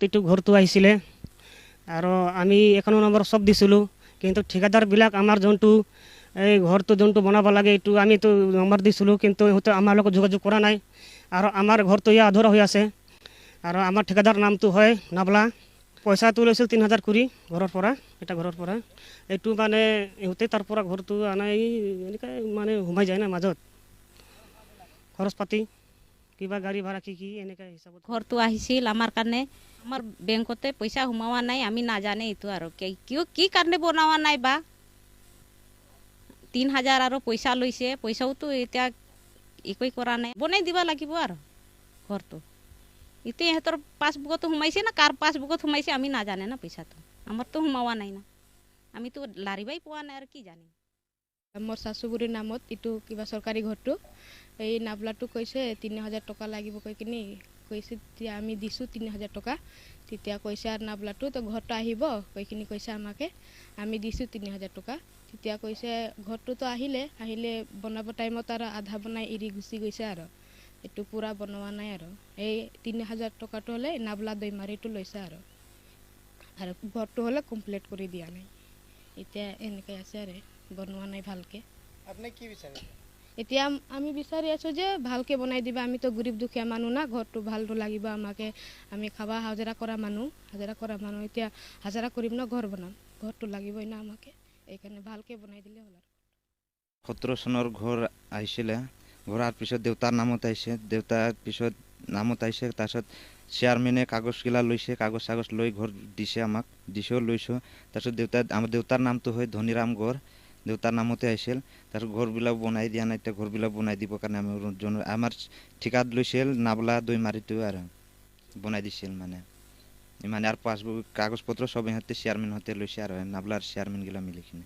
এইটো ঘৰটো আহিছিলে আৰু আমি 1 নম্বৰ চব দিছিলোঁ, কিন্তু ঠিকাদাৰবিলাক আমাৰ যোনটো এই ঘৰটো যোনটো বনাব লাগে এইটো আমিতো নম্বৰ দিছিলোঁ, কিন্তু সিহঁতে আমাৰ লগত যোগাযোগ কৰা নাই আৰু আমাৰ ঘৰটো ইয়াত আধৰুৱা হৈ আছে। আৰু আমাৰ ঠিকাদাৰ নামটো হয় নাবলা। পইচাটো লৈছিল 3,000 কৰি ঘৰৰ পৰা, এটা ঘৰৰ পৰা। এইটো মানে ইহঁতে তাৰ পৰা ঘৰটো আনাই এনেকৈ মানে সোমাই যায় না মাজত, খৰচ পাতি কিবা গাড়ী ভাড়া কি এনেকৈ হিচাপত। ঘৰটো আহিছিল আমাৰ কাৰণে, আমাৰ বেংকতে পইচা সোমোৱা নাই, আমি নাজানে এইটো আৰু কি কাৰণে বনোৱা নাই বা 3,000 আৰু পইচা লৈছে, পইচাওতো এতিয়া একোই কৰা নাই, বনাই দিব লাগিব আৰু ঘৰটো। এতিয়া ইহঁতৰ পাছবুকতো সোমাইছে না কাৰ পাছবুকত সোমাইছে আমি নাজানে না পইচাটো, আমাৰতো সোমাৱা নাই না, আমিতো লাৰিবাই পোৱা নাই আৰু কি জানিম। মোৰ শাশুবুৰীৰ নামত এইটো কিবা চৰকাৰী ঘৰটো, এই নাবলাটো কৈছে 3,000 টকা লাগিব কৈ কিনি কৈছে, তেতিয়া আমি দিছোঁ 3,000 টকা। তেতিয়া কৈছে আৰু নাবলাটো তো ঘৰটো আহিব কৈ কিনি কৈছে আমাকে, আমি দিছোঁ 3,000 টকা। তেতিয়া কৈছে ঘৰটোতো আহিলে বনাব টাইমত আৰু আধা বনাই এৰি গুচি গৈছে আৰু এইটো পূৰা বনোৱা নাই আৰু এই 3,000 টকাটো হ'লে নাবলা দৈমাৰীটো লৈছে আৰু ঘৰটো হ'লে কমপ্লিট কৰি দিয়া নাই। এতিয়া এনেকৈ আছে আৰু বনোৱা নাই ভালকৈ। আপুনি কি বিচাৰে? এতিয়া আমি বিচাৰি আছোঁ যে ভালকৈ বনাই দিবা, আমিতো গৰীব দুখীয়া মানুহ না, ঘৰটো ভালটো লাগিব আমাকে, আমি খাবা হাজিৰা কৰা মানুহ এতিয়া হাজিৰা কৰিম ন ঘৰ বনাম, ঘৰটো লাগিবই না আমাকে, এইকাৰণে ভালকৈ বনাই দিলে হ'ল আৰু। 17 চনৰ ঘৰ আহিছিলে, ঘৰ অহাৰ পিছত দেউতাৰ নামত আহিছে, দেউতাৰ পিছত নামত আহিছে, তাৰপিছত চেয়াৰমেনে কাগজগিলা লৈছে, কাগজ চাগজ লৈ ঘৰ দিছে আমাক, লৈছোঁ। তাৰপিছত আমাৰ দেউতাৰ নামটো হয় ধনীৰাম গড়, দেউতাৰ নামতে আহিছিল। তাৰপিছত ঘৰবিলাক বনাই দিয়া নাই, এতিয়া ঘৰবিলাক বনাই দিবৰ কাৰণে আমাৰ ঠিকাত লৈছিল নাবলা দৈমাৰীটো আৰু বনাই দিছিল মানে আৰু পাছবুক কাগজ পত্ৰ চব ইহঁতে চেয়াৰমেনহঁতে লৈছে আৰু নাবলাৰ চেয়াৰমেনগিলা মিলি কিনে।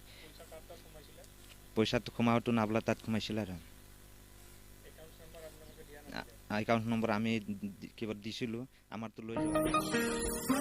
পইচাটো সোমাওঁতো নাবলা তাত সোমাইছিল আৰু একাউণ্ট নম্বৰ আমি কিবা দিছিলোঁ, আমাৰতো লৈ যোৱা